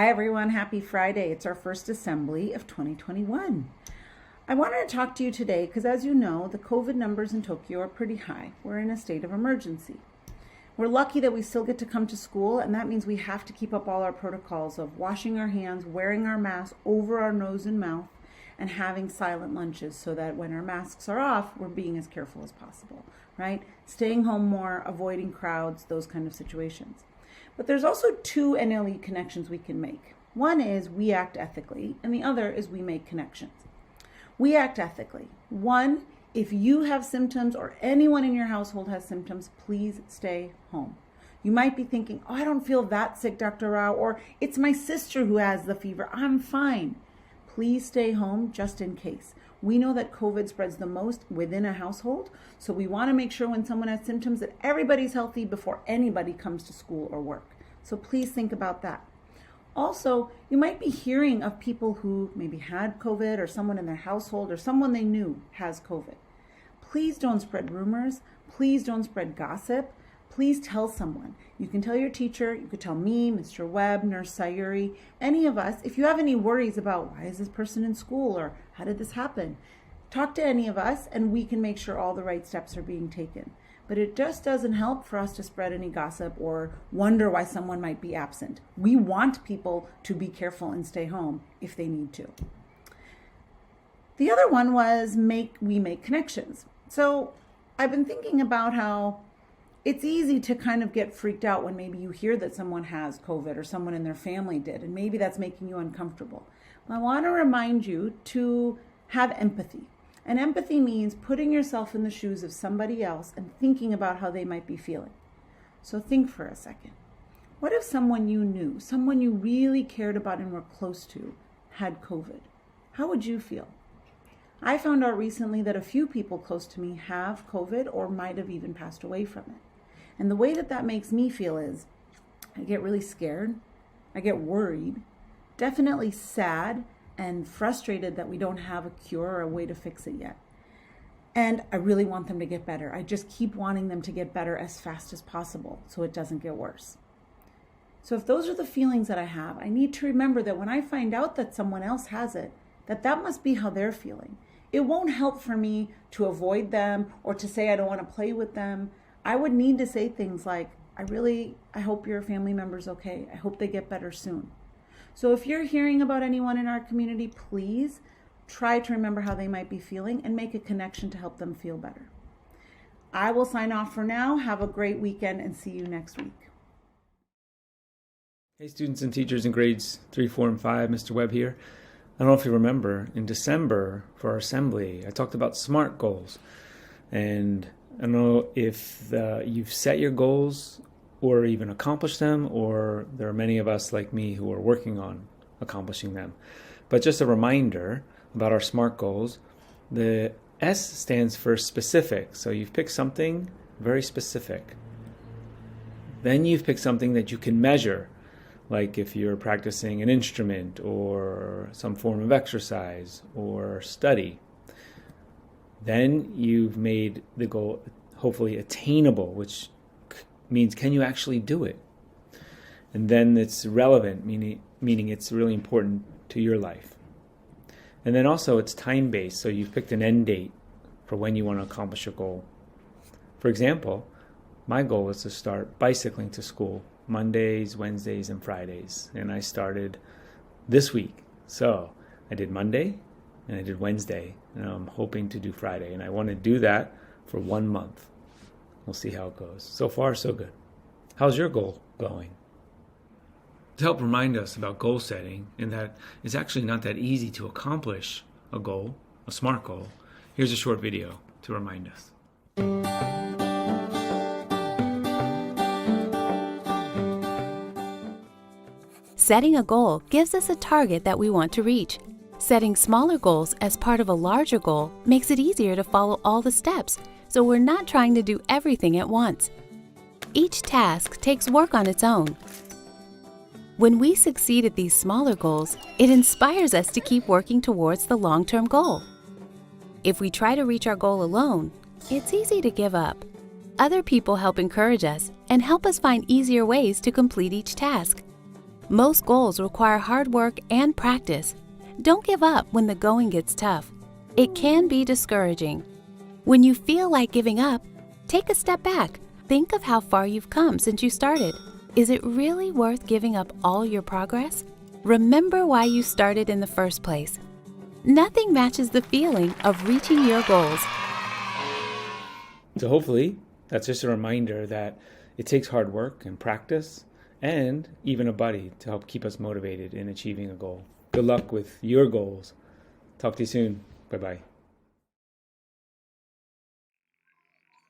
Hi everyone, happy Friday. It's our first assembly of 2021. I wanted to talk to you today because as you know, the COVID numbers in Tokyo are pretty high. We're in a state of emergency. We're lucky that we still get to come to school, and that means we have to keep up all our protocols of washing our hands, wearing our masks over our nose and mouth, and having silent lunches so that when our masks are off, we're being as careful as possible, right? Staying home more, avoiding crowds, those kind of situations. But there's also two NLE connections we can make. One is we act ethically, and the other is we make connections. We act ethically. One, if you have symptoms or anyone in your household has symptoms, please stay home. You might be thinking, oh, I don't feel that sick, Dr. Rao, or it's my sister who has the fever. I'm fine. Please stay home just in case. We know that COVID spreads the most within a household, so we want to make sure when someone has symptoms that everybody's healthy before anybody comes to school or work. So please think about that. Also, you might be hearing of people who maybe had COVID or someone in their household or someone they knew has COVID. Please don't spread rumors. Please don't spread gossip. Please tell someone. You can tell your teacher, you could tell me, Mr. Webb, Nurse Sayuri, any of us. If you have any worries about why is this person in school or how did this happen, talk to any of us and we can make sure all the right steps are being taken. But it just doesn't help for us to spread any gossip or wonder why someone might be absent. We want people to be careful and stay home if they need to. The other one was we make connections. So I've been thinking about how it's easy to kind of get freaked out when maybe you hear that someone has COVID or someone in their family did, and maybe that's making you uncomfortable. But I want to remind you to have empathy. And empathy means putting yourself in the shoes of somebody else and thinking about how they might be feeling. So think for a second. What if someone you knew, someone you really cared about and were close to, had COVID? How would you feel? I found out recently that a few people close to me have COVID or might have even passed away from it. And the way that makes me feel is I get really scared, I get worried, definitely sad, and frustrated that we don't have a cure or a way to fix it yet. And I really want them to get better. I just keep wanting them to get better as fast as possible so it doesn't get worse. So if those are the feelings that I have, I need to remember that when I find out that someone else has it, that must be how they're feeling. It won't help for me to avoid them or to say I don't want to play with them. I would need to say things like, I hope your family member's okay. I hope they get better soon. So if you're hearing about anyone in our community, please try to remember how they might be feeling and make a connection to help them feel better. I will sign off for now. Have a great weekend and see you next week. Hey students and teachers in grades 3, 4, and 5, Mr. Webb here. I don't know if you remember, in December for our assembly, I talked about SMART goals. And I don't know if you've set your goals or even accomplished them, or there are many of us like me who are working on accomplishing them. But just a reminder about our SMART goals, the S stands for specific. So you've picked something very specific. Then you've picked something that you can measure, like if you're practicing an instrument or some form of exercise or study. Then you've made the goal hopefully attainable, which means can you actually do it? And then it's relevant, meaning it's really important to your life. And then also it's time-based, so you've picked an end date for when you want to accomplish your goal. For example, my goal is to start bicycling to school Mondays, Wednesdays, and Fridays. And I started this week. So I did Monday and I did Wednesday, and I'm hoping to do Friday. And I want to do that for 1 month. We'll see how it goes. So far, so good. How's your goal going? To help remind us about goal setting and that it's actually not that easy to accomplish a goal, a SMART goal, here's a short video to remind us. Setting a goal gives us a target that we want to reach. Setting smaller goals as part of a larger goal makes it easier to follow all the steps, so we're not trying to do everything at once. Each task takes work on its own. When we succeed at these smaller goals, it inspires us to keep working towards the long-term goal. If we try to reach our goal alone, it's easy to give up. Other people help encourage us and help us find easier ways to complete each task. Most goals require hard work and practice. Don't give up when the going gets tough. It can be discouraging. When you feel like giving up, take a step back. Think of how far you've come since you started. Is it really worth giving up all your progress? Remember why you started in the first place. Nothing matches the feeling of reaching your goals. So hopefully, that's just a reminder that it takes hard work and practice and even a buddy to help keep us motivated in achieving a goal. Good luck with your goals. Talk to you soon. Bye-bye.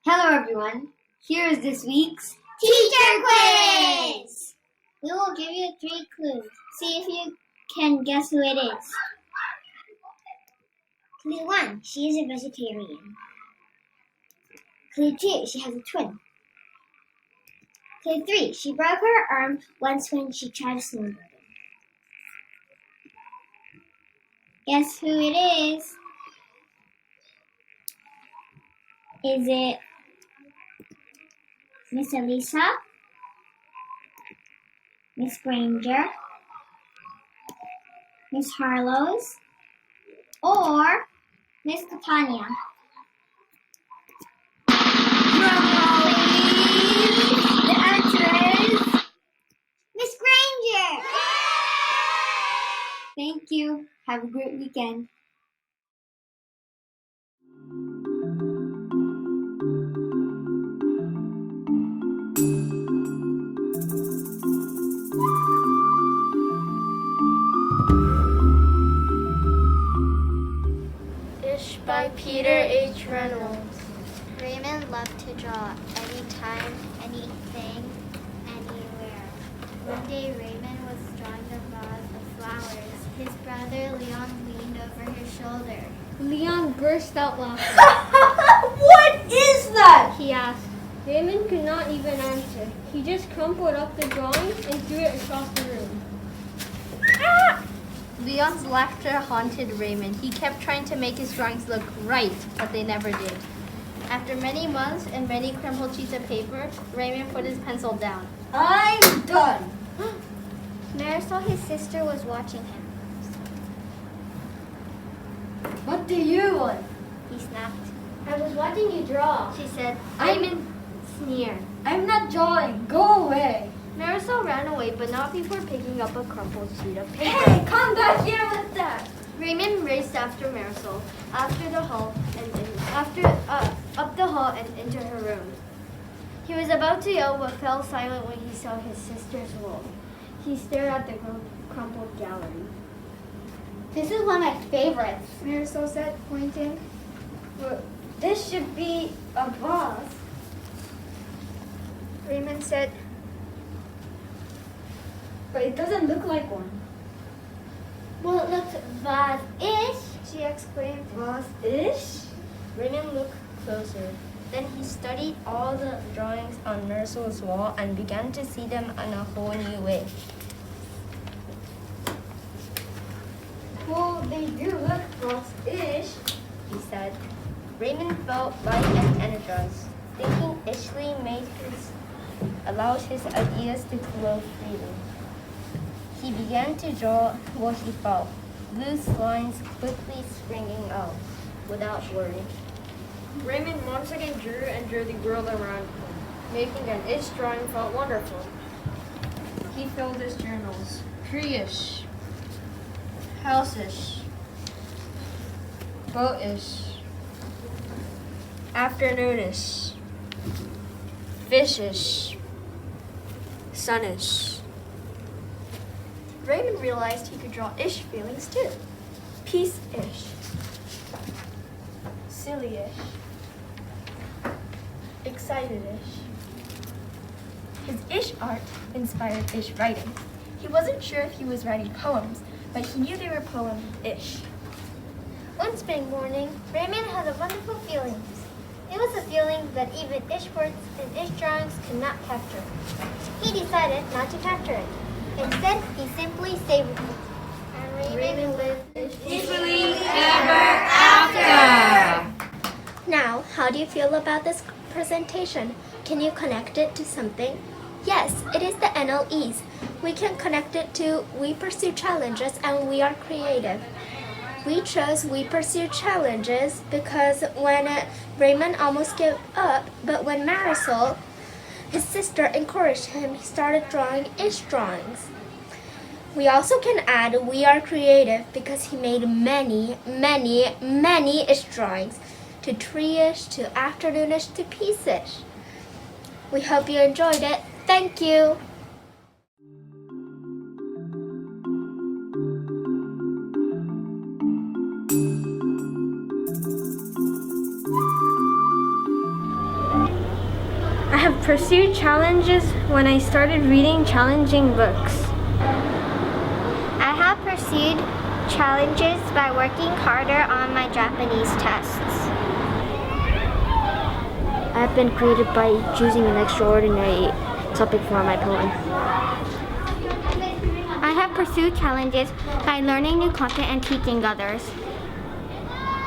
Hello everyone, here is this week's Teacher Quiz! We will give you 3 clues. See if you can guess who it is. Clue 1, she is a vegetarian. Clue 2, she has a twin. Clue 3, she broke her arm once when she tried snowboarding. Guess who it is? Is it Miss Elisa, Miss Granger, Miss Harlows, or Miss Catania? The answer is Miss Granger! Thank you. Have a great weekend. Ish by Peter H. Reynolds. Raymond loved to draw anytime, anything, anywhere. One day Raymond was drawing a vase of flowers. His brother Leon leaned over his shoulder. Leon burst out laughing. What is that? He asked. Raymond could not even answer. He just crumpled up the drawing and threw it across the room. Leon's laughter haunted Raymond. He kept trying to make his drawings look right, but they never did. After many months and many crumpled sheets of paper, Raymond put his pencil down. I'm done. Marisol, his sister, was watching him. What do you want? He snapped. I was watching you draw. She said, Raymond sneered. I'm not drawing. Go away. Marisol ran away, but not before picking up a crumpled sheet of paper. Hey, come back here with that. Raymond raced after Marisol, after the hall up the hall and into her room. He was about to yell, but fell silent when he saw his sister's wall. He stared at the crumpled gallery. This is one of my favorites. Marisol said, pointing. Well, this should be a vase. Raymond said, But it doesn't look like one. well, it looks vase-ish, she exclaimed. Vase-ish? Raymond looked closer. Then he studied all the drawings on Marisol's wall and began to see them in a whole new way. Well, they do look vase-ish. He said. Raymond felt light and energized. Thinking ishly allowed his ideas to flow freely. He began to draw what he felt, loose lines quickly springing out, without worry. Raymond once again drew the world around him. Making an ish drawing felt wonderful. He filled his journals. Tree-ish. House-ish. Boat-ish. Afternoon-ish. Fish-ish. Sun-ish. Raymond realized he could draw ish feelings too. Peace-ish. Silly-ish. Excited-ish. His ish art inspired ish writing. He wasn't sure if he was writing poems, but he knew they were poem-ish. One spring morning, Raymond had a wonderful feeling. It was a feeling that even ish words and ish drawings could not capture. He decided not to capture it. Instead, he simply savored it. And Raymond lived peacefully ever after. Now, how do you feel about this presentation? Can you connect it to something? Yes, it is the NLEs. We can connect it to We Pursue Challenges and We Are Creative. We chose We Pursue Challenges because when Raymond almost gave up, but when Marisol, his sister, encouraged him, he started drawing ish drawings. We also can add We Are Creative because he made many ish drawings, to tree-ish, to afternoonish, to peace-ish. We hope you enjoyed it. Thank you! I have pursued challenges when I started reading challenging books. I have pursued challenges by working harder on my Japanese tests. I have been creative by choosing an extraordinary topic for my poem. I have pursued challenges by learning new content and teaching others.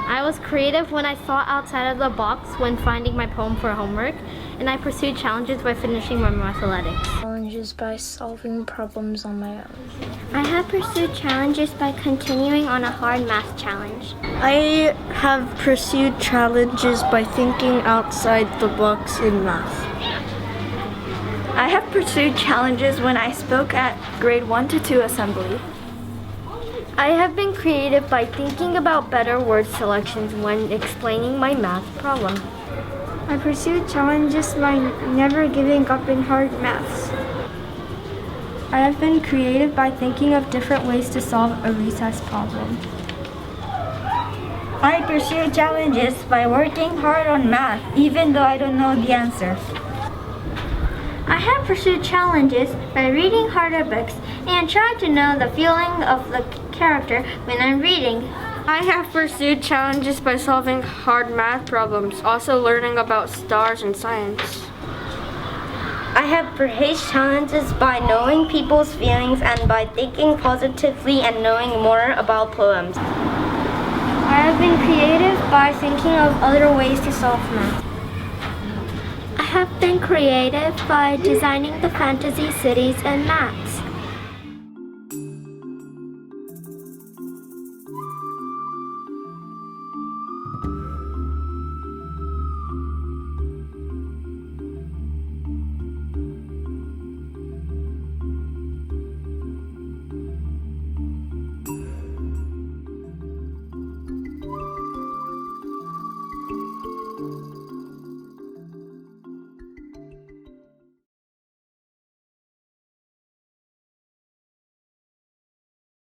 I was creative when I thought outside of the box when finding my poem for homework, and I pursued challenges by finishing my mathematics. Challenges by solving problems on my own. I have pursued challenges by continuing on a hard math challenge. I have pursued challenges by thinking outside the box in math. I have pursued challenges when I spoke at grade 1 to 2 assembly. I have been creative by thinking about better word selections when explaining my math problem. I pursued challenges by never giving up in hard maths. I have been creative by thinking of different ways to solve a recess problem. I pursue challenges by working hard on math, even though I don't know the answer. I have pursued challenges by reading harder books and trying to know the feeling of the character when I'm reading. I have pursued challenges by solving hard math problems, also learning about stars and science. I have pursued challenges by knowing people's feelings and by thinking positively and knowing more about poems. I have been creative by thinking of other ways to solve math. I have been creative by designing the fantasy cities and maps.